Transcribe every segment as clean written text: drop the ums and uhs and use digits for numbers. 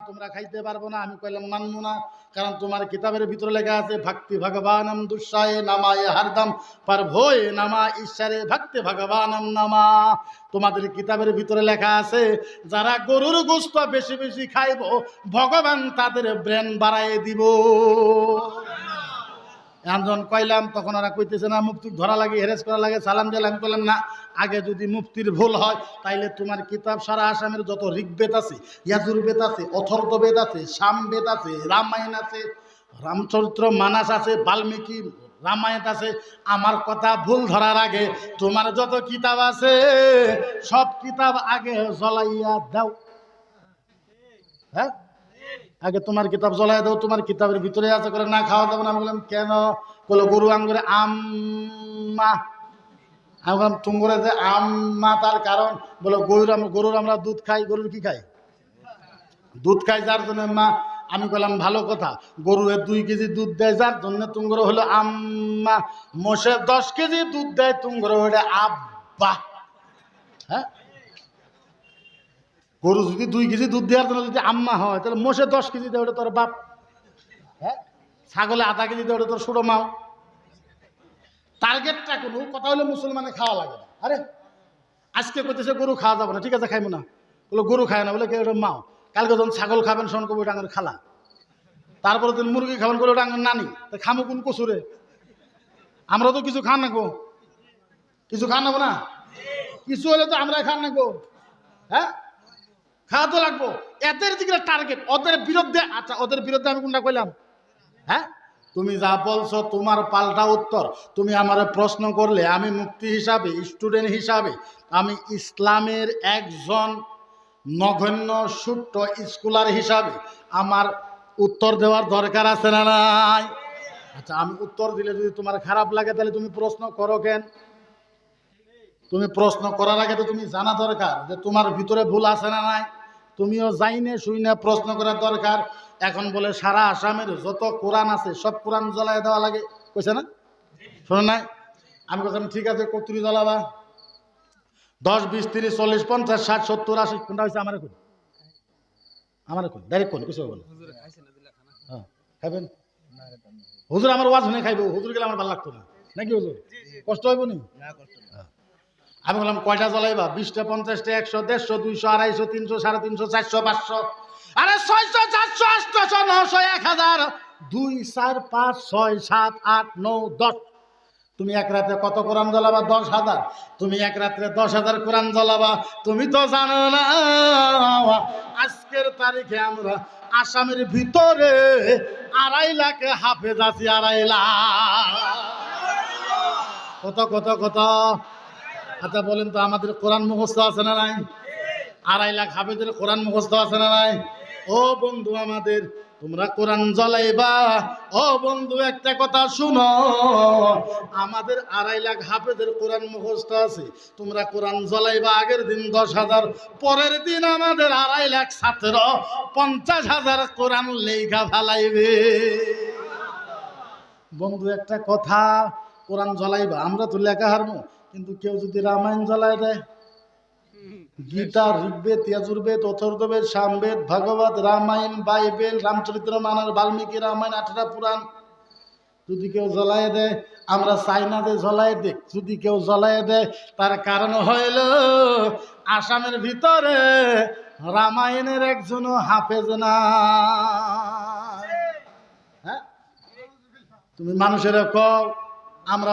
তোমরা খাইতে পারবো না। আমি কইলাম মানবো না, কারণ তোমার কিতাবের ভিতরে লেখা আছে ভক্তি ভগবানম দুঃসায়ে নামায় হারদম পর ভোয়ে নামা ঈশ্বরে ভক্তি ভগবানম নামা। তোমাদের কিতাবের ভিতরে লেখা আছে যারা গরুর গোশত বেশি বেশি খাইব ভগবান তাদের ব্রেন বাড়ায় দিব। যখন কইলাম তখন ওরা কইতেছে না মুফতি ধরা লাগে, হেরেস করা লাগে, সালাম দিলাম। আমি বললাম না, আগে যদি মুফতির ভুল হয় তাইলে তোমার কিতাব সারা আসামের যত ঋগ্বেদ আছে, ইয়াজুর্বেদ আছে, অথর্ববেদ আছে, সামবেদ আছে, রামায়ণ আছে, রামচরিত্র মানস আছে, বাল্মীকি রামায়ণ আছে, আমার কথা ভুল ধরার আগে তোমার যত কিতাব আছে সব কিতাব আগে জ্বলাইয়া দাও। হ্যাঁ, আগে তোমার কিতাব জ্বলাই দাও, তোমার কিতাবের ভিতরে আছে করে না খাওয়া যাবে না। আমি বললাম কেন? বলো গরু আঙ্গুরে আম্মা। আমি বললাম তুঙ্গুরে যে আম্মা তার কারণ, বলো গরুর আমরা দুধ খাই। গরুর কি খাই? দুধ খাই, যার জন্য মা। আমি বললাম ভালো কথা, গরু 2 কেজি দুধ দেয়, যার জন্য তুঙ্গুর হলো আম্মা। মোষে 10 কেজি দুধ দেয়, তুঙ্গুর হলো আব্বা। হ্যাঁ, গরু যদি 2 কেজি দুধ দেওয়ার জন্য যদি আম্মা হয়, তাহলে মোষে 10 কেজি দেয়, ওটা তোর বাপ। হ্যাঁ, ছাগলে আধা কেজি দেয়, ওটা তোর ছোট মাও। টার্গেটটা কোনো কথা হলে মুসলমানে খাওয়া লাগে না। আরে আজকে করতেছে গরু খাওয়া যাবে না, ঠিক আছে খাইবো না, বলে গরু খায় না, বলে কে ওটা মাও। কালকে যখন ছাগল খাবেন শোন কবি ওটা আঙের খালা, তারপরে দিন মুরগি খাবেন বলে ওটা আঙের নানি। তা খামো কোন কচুরে? আমরা তো কিছু খান নাকো, কিছু খান নেবো না, কিছু হলে তো আমরা খান নাকো। হ্যাঁ, খাওয়া তো লাগবো। এদের দিকে টার্গেট, ওদের বিরুদ্ধে। আচ্ছা, ওদের বিরুদ্ধে আমি কোনটা কইলাম? হ্যাঁ, তুমি যা বলছো তোমার পাল্টা উত্তর। তুমি আমার প্রশ্ন করলে আমি মুফতি হিসাবে, স্টুডেন্ট হিসাবে, আমি ইসলামের একজন নগণ্য ছোট্ট স্কলার হিসাবে আমার উত্তর দেওয়ার দরকার আছে না নাই? আচ্ছা, আমি উত্তর দিলে যদি তোমার খারাপ লাগে তাহলে তুমি প্রশ্ন করো কেন? তুমি প্রশ্ন করার আগে তো তুমি জানা দরকার যে তোমার ভিতরে ভুল আছে না নাই। তুমিও যাইনে শুইনে প্রশ্ন করার দরকার। এখন বলে সারা আসামের যত কোরআন আছে সব কোরআন জ্বলাই দেওয়া লাগে, কইছে না? শোনো নাই? আমি বললাম ঠিক আছে, কতরি জ্বলাবা? 10, 20, 30, 40, 50, 60, 70, 80 কোনটা হয়েছে? আমার কোন, আমার কোন ডাইরেক্ট কোন কিছু বলো। হ্যাঁ, খাবেন হুজুর? আমার ওয়াজ শুনে খাইবো, হুজুর গেলে আমার ভালো লাগতো না নাকি? হুজুর কষ্ট হইব নি? আমি বললাম কয়টা জ্বলাইবা? 20টা, 50টা, 100, 150, 200, 250, 300, 350, 400, 500, আরে 600, 400, 800, 900, 1000, 2, 4, 5, 6, 7, 8, 9, 10। তুমি এক রাতে কত কোরআন জ্বলাবা? 10,000। তুমি এক রাত্রে 10,000 কোরআন জ্বলাবা। তুমি তো জানো না আজকের তারিখে আমরা আসামের ভিতরে 2.5 লাখ হাফেজ আছি। 2.5 লাখ। কত কত কত? আচ্ছা বলেন তো, আমাদের কোরআন মুখস্থ আছে না নাই? 2.5 লাখ হাফেজের কোরআন মুখস্থ আছে না নাই? ও বন্ধু আমাদের, তোমরা কোরআন জ্বলাইবা। ও বন্ধু একটা কথা শুনো, আমাদের 2.5 লাখ হাফেজের কোরআন মুখস্থ আছে। তোমরা কোরআন জ্বলাইবা, আগের দিন 10,000, পরের দিন আমাদের 2.5 লাখ ছাত্র 50,000 কোরআন লেখা ফালাইবে। বন্ধু একটা কথা, কোরআন জ্বলাইবা, আমরা তো লেখা হারমো, কিন্তু কেউ যদি রামায়ণ জ্বলায় দেয়, গীতা, ঋগ্বেদ, ইয়াজুর্বেদ, অথর্ববেদ, সামবেদ, ভাগবত, রামায়ণ, বাইবেল, রামচরিত্র মানস, বাল্মীকি রামায়ণ, 8টা পুরাণ যদি কেউ জ্বলায় দেয়, আমরা চাই না যে জ্বলায় দেখ, যদি কেউ জ্বলায় দেয় তার কারণ হইল আসামের ভিতরে রামায়ণের একজনও হাফেজ না। হ্যাঁ, তুমি মানুষের কও আমরা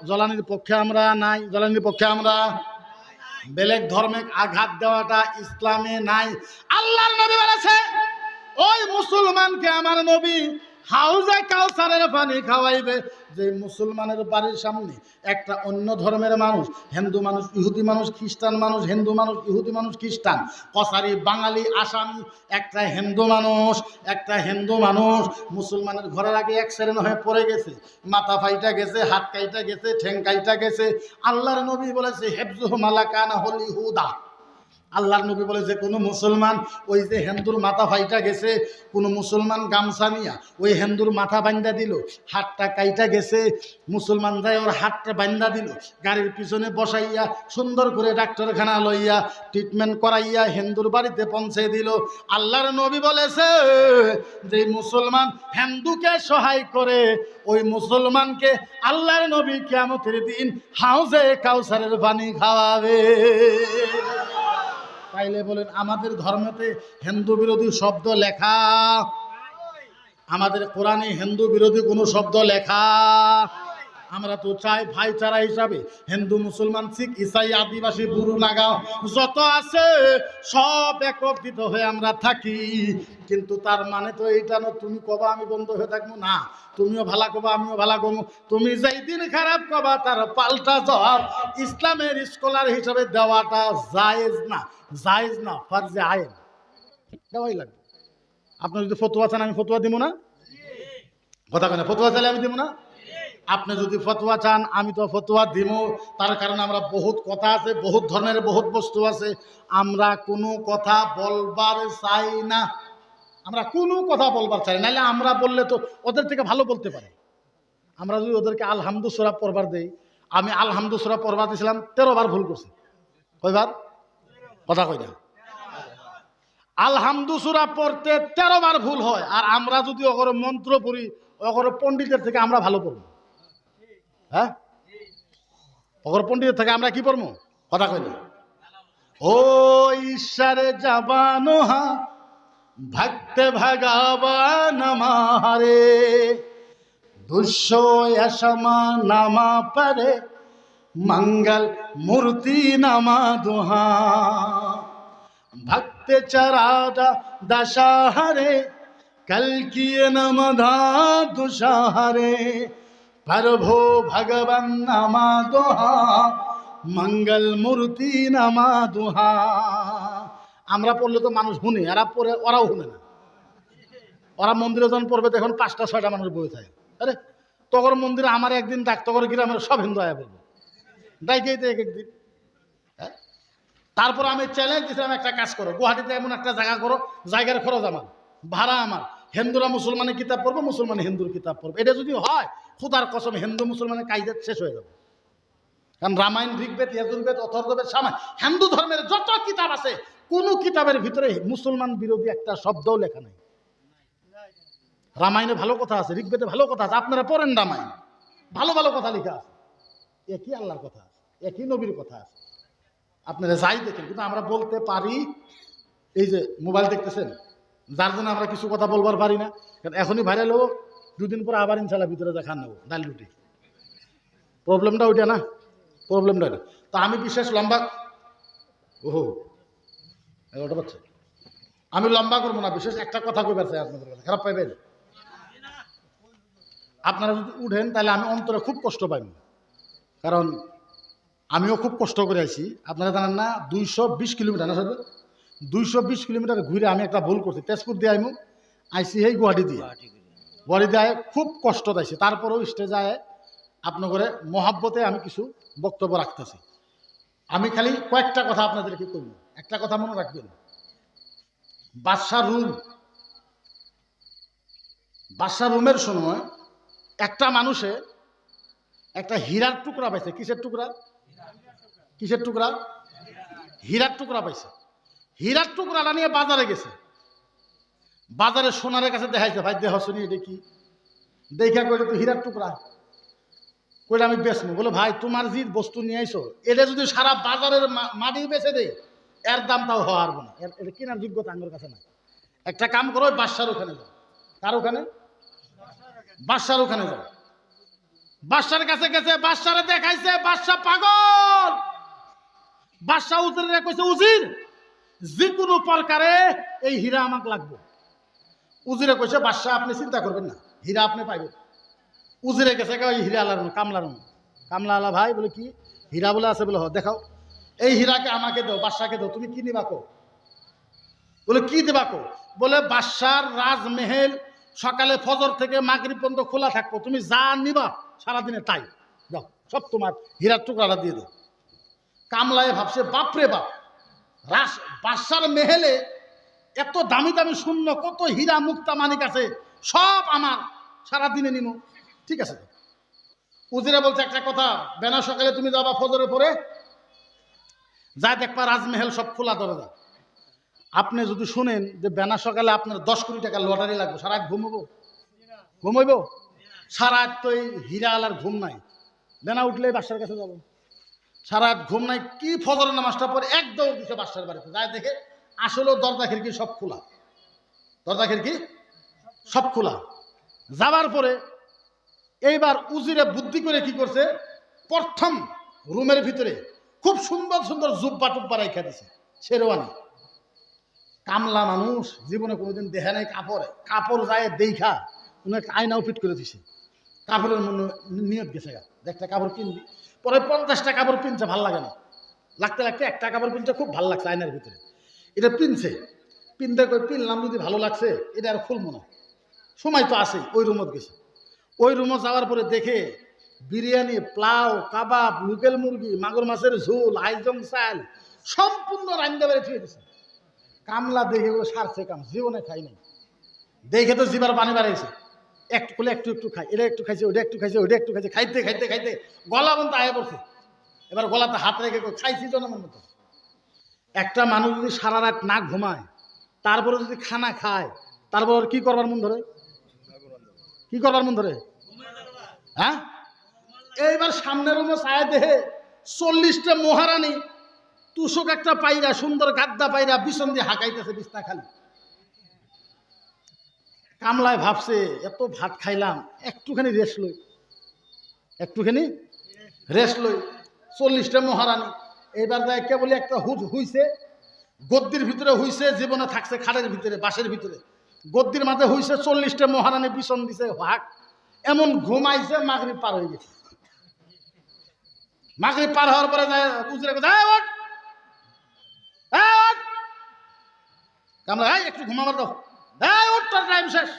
জ্বলানির পক্ষে আমরা নাই, জ্বলানির পক্ষে আমরা। বেলেগ ধর্মে আঘাত দেওয়াটা ইসলামে নাই। আল্লাহর নবী বলেছে ওই মুসলমানকে আমার নবী হাউজে কাউসারের পানি খাওয়াইবে যে মুসলমানের বাড়ির সামনে একটা অন্য ধর্মের মানুষ, হিন্দু মানুষ, ইহুদি মানুষ, খ্রিস্টান মানুষ, হিন্দু মানুষ, ইহুদি মানুষ, খ্রিস্টান, কসারি, বাঙালি, আসামি, একটা হিন্দু মানুষ মুসলমানের ঘরের আগে অ্যাক্সিডেন্ট হয়ে পড়ে গেছে, মাথা ফাইটা গেছে, হাত কাইটা গেছে, ঠ্যাং কাইটা গেছে। আল্লাহর নবী বলেছে হেফজুহু মালাকানা হল ইহুদা, আল্লাহর নবী বলে যে কোনো মুসলমান ওই যে হিন্দুর মাথা ফাইটা গেছে, কোনো মুসলমান গামছা নিয়া ওই হিন্দুর মাথা বান্ধা দিল, হাতটা কাইটা গেছে, মুসলমান যায় ওর হাতটা বান্ধা দিল, গাড়ির পিছনে বসাইয়া সুন্দর করে ডাক্তারখানা লইয়া ট্রিটমেন্ট করাইয়া হিন্দুর বাড়িতে পৌঁছে দিল। আল্লাহর নবী বলেছে যে মুসলমান হিন্দুকে সহায় করে ওই মুসলমানকে আল্লাহর নবী কিয়ামতের দিন হাউজে কাউসারের পানি খাওয়াবে। তাইলে বলেন আমাদের ধর্মেতে হিন্দু বিরোধী শব্দ লেখা? আমাদের কোরআনে হিন্দু বিরোধী কোনো শব্দ লেখা? আমরা তো চাই ভাইচারা হিসাবে হিন্দু মুসলমান শিখ ইসাই আদিবাসী বুড়ো নাগাও যত আছে সব একত্রিত হয়ে আমরা থাকি। কিন্তু তার মানে তো এইটা না তুমি কবা আমি বন্ধ হয়ে থাকবো না, তুমিও ভালা কবা আমিও ভালা কমু। তুমি যেই দিন খারাপ কবা তার পাল্টা জবাব ইসলামের স্কলার হিসাবে দেওয়াটা জায়েজ না, জায়েজ না, ফারজে আইন, দেওয়াই লাগবে। আপনার যদি ফতোয়া চান আমি ফতোয়া দিব না, কথা কেন? ফতোয়া চাইলে আমি দিব না? আপনি যদি ফতোয়া চান আমি তো ফতোয়া দিব। তার কারণ আমরা বহুত কথা আছে, বহুত ধরনের বহুত বস্তু আছে, আমরা কোনো কথা বলবার চাই না, আমরা কোনো কথা বলবার চাই না। নাহলে আমরা বললে তো ওদের থেকে ভালো বলতে পারে। আমরা যদি ওদেরকে আলহামদু সূরা পড়বার দেই, আমি আলহামদু সূরা পড়বার দিয়েছিলাম 13 বার ভুল করছি। কয়বার? কথা কই না। আলহামদু সূরা পড়তে 13 বার ভুল হয়, আর আমরা যদি ওগর মন্ত্র পড়ি ওগর পণ্ডিতের থেকে আমরা ভালো পড়ব। হ্যাঁ, ওগর পণ্ডিতের থেকে আমরা কি পড়বো? কথা কই না। ও ঈশ্বরে জাবানো হা ভক্ত ভগবান মারে দুশো यशमा नामा परे मंगल मूर्ति नमा दुहा भक्त चरादा दशाहरे कल किए नमधा दुशाहरे प्रभो भगवन नमा दुहा मंगल मूर्ति नमा दुहा। আমরা পড়লে তো মানুষ শুনে, এরা পড়ে ওরাও শুনে না। ওরা মন্দিরে যখন পড়বে তখন 5টা-6টা মানুষ বই থাকে। আরে তগর মন্দিরে আমার একদিন ডাক, তগর গ্রামের সব হিন্দু আয়া বলবো ডাইকেই তো এক একদিন। হ্যাঁ, তারপর আমি চ্যালেঞ্জ দিয়েছিলাম একটা কাজ করো, গুয়াহাটিতে এমন একটা জায়গা করো, জায়গার খরচ আমার, ভাড়া আমার, হিন্দুরা মুসলমানের কিতাব পড়বো, মুসলমান হিন্দুর কিতাব পড়বো। এটা যদি হয় খুদার কসম হিন্দু মুসলমানের কায়দা শেষ হয়ে যাবে। কারণ রামায়ণ, ঋগ্বেদ, যজুর্বেদ, অথর্ববেদ, সামায় হিন্দু ধর্মের যত কিতাব আছে কোন কিতাবের ভিতরে মুসলমান বিরোধী একটা শব্দও লেখা নাই। রামায়ণে ভালো কথা আছে, ঋগ্বেদে ভালো কথা আছে, আপনারা পড়েন রামায়ণ, ভালো ভালো কথা লেখা আছে, একই আল্লাহর কথা আছে, একই নবীর কথা আছে, আপনারা যাই দেখেন। কিন্তু আমরা বলতে পারি, এই যে মোবাইল দেখতেছেন, যার জন্য আমরা কিছু কথা বলবার পারি না। কারণ এখনই ভাইরাল হবো, 2 দিন পরে আবার ইনশাল্লাহ ভিতরে দেখান নেবো ডাল রুটি। প্রবলেমটা ওইটা না, প্রবলেমটা ওইটা। তো আমি বিশেষ লম্বা, ওহো ওটা পাচ্ছে, আমি লম্বা করবো না, বিশেষ একটা কথা কইবার চাই আপনাদের কাছে, খারাপ পাইবেন? আপনারা যদি উঠেন তাহলে আমি অন্তরে খুব কষ্ট পাইব, কারণ আমিও খুব কষ্ট করে আইছি। আপনারা জানেন না 220 কিলোমিটার, না সাথে 220 কিলোমিটার ঘুরে আমি একটা ভুল করছি, তেজপুর দিয়ে আইসি এই গুয়াহাটি দিয়ে, গুয়াহাটি দিয়ে খুব কষ্ট পাইছি। তারপরেও স্টেজে আয় আপনার করে মহাব্বতে আমি কিছু বক্তব্য রাখতেছি। আমি খালি কয়েকটা কথা আপনাদেরকে করব। একটা কথা মনে রাখবেন, বাদশা রুমের সময় একটা মানুষে একটা হীরার টুকরা পাইছে। কিসের টুকরা? কিসের টুকরা? হীরার টুকরা পাইছে। হীরার টুকরাটা নিয়ে বাজারে গেছে, বাজারে সোনারের কাছে দেখাইছে, ভাই দেহ শুনি এটা কি? দেখা কইলে তো হীরার টুকরা, কইলে আমি বেচবো। বলে ভাই তোমার যে বস্তু নিয়ে আইছো এটা যদি সারা বাজারের মাটি বেচে দেয় এর দামটাও হওয়ার না, এটা কেনার যোগ্যতা আমার কাছে নাই। একটা কাম করো, বাদশার ওখানে যাও। কার ওখানে? বাদশার ওখানে যাও। বাদশার কাছে গেছে, বাদশারে দেখাইছে, বাদশা পাগল। বাদশা উজিরে কইছে, উজির যে কোনো প্রকারে এই হীরা আমাকে লাগবে। উজিরে কইছে, বাদশা আপনি চিন্তা করবেন না, হীরা আপনি পাইবেন। উজিরে গেছে ওই হীরা আলার কামলার, কামলা আলা ভাই বলে কি হীরা বলে আছে? বলে দেখাও, এই হীরাকে আমাকে দাও, বাদশাকে দাও, তুমি কি নিবা কো? বলে কি দিবা কো? বলে বাদশার রাজমহল সকালে ফজর থেকে মাগরিব পর্যন্ত খোলা থাকবো, তুমি যা নিবা সারাদিনে তাই দাও, সব তোমার হীরার টুকরাটা দিয়ে দাও। কামলায় ভাবছে বাপরে বাপ, বাদশার মেহেলে এত দামি দামি শূন্য, কত হীরা মুক্তা মানিক আছে, সব আমার, সারাদিনে নিমু। ঠিক আছে। উজিরা বলছে একটা কথা, বেনা সকালে তুমি যাবা ফজরের পরে, যা দেখবা রাজমহল সব খোলা দরজা। আপনি যদি শুনেন যে বেনা সকালে আপনার 10 কোটি টাকা লটারি লাগবে, সারা রাত ঘুমাইব? সারা রাত তো এই হীরা আলার ঘুম নাই, বেনা উঠলেই বাদশার কাছে যাবো। সারা রাত ঘুম নাই, কি ফজরের নামাজটা পরে এক দৌড় দিছে বাদশার বাড়িতে, যায় দেখে আসলে দরজা খিড়কি সব খোলা, দরজা খিড়কি সব খোলা। যাবার পরে এইবার উজিরে বুদ্ধি করে কি করছে, প্রথম রুমের ভিতরে খুব সুন্দর সুন্দর জুব্বা টুব্বা রাইখা দিছে, শেরওয়ানি। কামলা মানুষ, জীবনে কোনোদিন দেখে নাই কাপড়, কাপড় যায় দেখা উনি একটা আয়নাও ফিট করে দিছে। কাপড়ের মনে নিয়ত গেছে, একটা কাপড় কিনবি, পরে 50টা কাপড় কিনছে, ভাল লাগে না, লাগতে লাগতে একটা কাপড় কিনছে, খুব ভালো লাগছে আয়নার ভিতরে, এটা পিনছে, পিনতে কই পিনলাম, যদি ভালো লাগছে এটা আর খুলবো না, সময় তো আছে। ওই রুমত গেছে, ওই রুমে যাওয়ার পরে দেখে বিরিয়ানি, প্লাউ, কাবাব, লোকেল মুরগি, মাগুর মাছের ঝোল, আইজং চাল সম্পূর্ণ রান্না বেড়ে ছুঁয়ে দিছে। কামলা দেখে ও সারছে কাম, জীবনে খাই নাই, দেখে তো জিবার পানি বাড়াইছে, একটু করলে একটু একটু খাই, এটা একটু খাইছে, ওটা একটু খাইছে, ওটা একটু খাইছে, খাইতে খাইতে খাইতে গলা বন্ধ আয়া পড়ছে। এবার গলাতে হাত রেখে খাইছি জনমের মতো। একটা মানুষ যদি সারা রাত না ঘুমায়, তারপরে যদি খানা খায়, তারপর কি করবার মন ধরে? কি করবার মন ধরে? হ্যাঁ, এইবার সামনের রুমে ছায়া দেহে 40টা মহারানী তুষক একটা পায়রা, সুন্দর গাদ্দা পায়রা বিছন দিয়ে হাঁকাইতেছে বিছনা খালি। কামলায় ভাবছে এত ভাত খাইলাম, একটুখানি রেস্ট লই, একটুখানি রেস্ট লই। 40টা মহারানী এইবার যায় কেবল একটা হুইছে, গদ্দির ভিতরে হুইছে, জীবনে থাকছে খাটের ভিতরে, বাঁশের ভিতরে, গদ্দির মাঝে হুইছে। 40টা মহারানী বিছন দিছে হাক, এমন ঘুমাইছে, মাগরিব পার হয়ে গেছে। মাগরিব পার হওয়ার পরে যায় উজরে কোথায়, ওঠ কামলা, একটু ঘুমাবার দাও, ওঠ, তোর টাইম শেষ।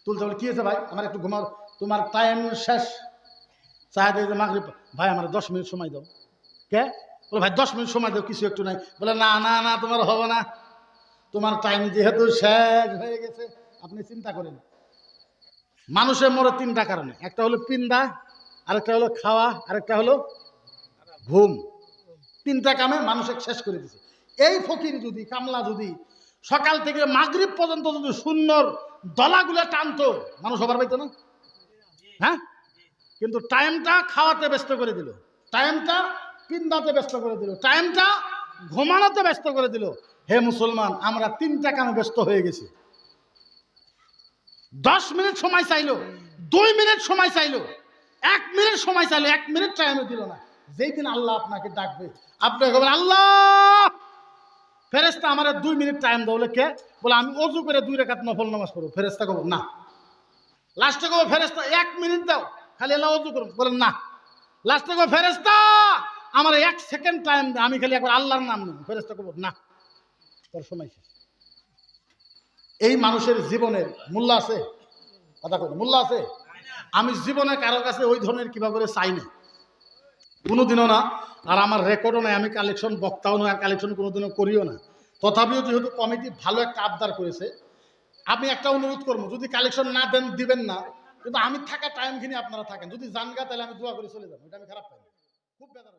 তুলতে বলে কি হয়েছে ভাই, আমার একটু ঘুমাও, তোমার টাইম শেষ। চায় দিয়ে মাগরিব, ভাই আমার 10 মিনিট সময় দাও। কে বলে ভাই 10 মিনিট সময় দাও, কিছু একটু নাই। বলে না না না, তোমার হবে না, তোমার টাইম যেহেতু শেষ হয়ে গেছে। আপনি চিন্তা করেন, মানুষের মরে 3টা কারণে, একটা হলো পিন্দা, আরেকটা হলো খাওয়া, আরেকটা হলো ঘুম। 3টা কামে মানুষকে শেষ করে দিছে। এই ফকির যদি, কামলা যদি সকাল থেকে মাগরিব পর্যন্ত যদি শূন্যর দলাগুলো টানতো, মানুষ হবার পাইতো না? হ্যাঁ, কিন্তু টাইমটা খাওয়াতে ব্যস্ত করে দিল, টাইমটা পিন্দাতে ব্যস্ত করে দিল, টাইমটা ঘুমানোতে ব্যস্ত করে দিল। হে মুসলমান, আমরা 3টা কামে ব্যস্ত হয়ে গেছি। 10 মিনিট সময় চাইলো, 2 মিনিট সময় চাইলো, 1 মিনিট সময় চাইলো, 1 মিনিট টাইমে দিল না। যেই দিন আল্লাহ আপনাকে ডাকবে, আপনি বলবেন আল্লাহ ফেরেশতা আমার 2 মিনিট টাইম দাও। বলে কে? বলে আমি অজু করে 2 রাকাত নফল নামাজ পড়ব। ফেরেশতা কব না। লাস্টে কব ফেরেশতা 1 মিনিট দাও, খালি আল্লাহ অজু করব। বলেন না। লাস্টে কব ফেরেশতা আমার 1 সেকেন্ড টাইম দাও, আমি খালি একবার আল্লাহর নাম নেব। ফেরেশতা কব না, তোর সময় শেষ। এই মানুষের জীবনের মূল্য আছে? কথা কই, মূল্য আছে? আমি জীবনে কারো কাছে ওই ধরনের কিভাবে করে চাই না, কোনোদিনও না। আর আমার রেকর্ডও নাই, আমি কালেকশন বক্তাও নয়, আর কালেকশন কোনোদিনও করিও না। তথাপিও যেহেতু কমিটি ভালো একটা আবদার করেছে, আমি একটা অনুরোধ করবো, যদি কালেকশন না দেন, দিবেন না, কিন্তু আমি থাকা টাইমখিনি আপনারা থাকেন। যদি জানগা তাহলে আমি দোয়া করে চলে যাবো, এটা আমি খারাপ পাই, খুব বেদার।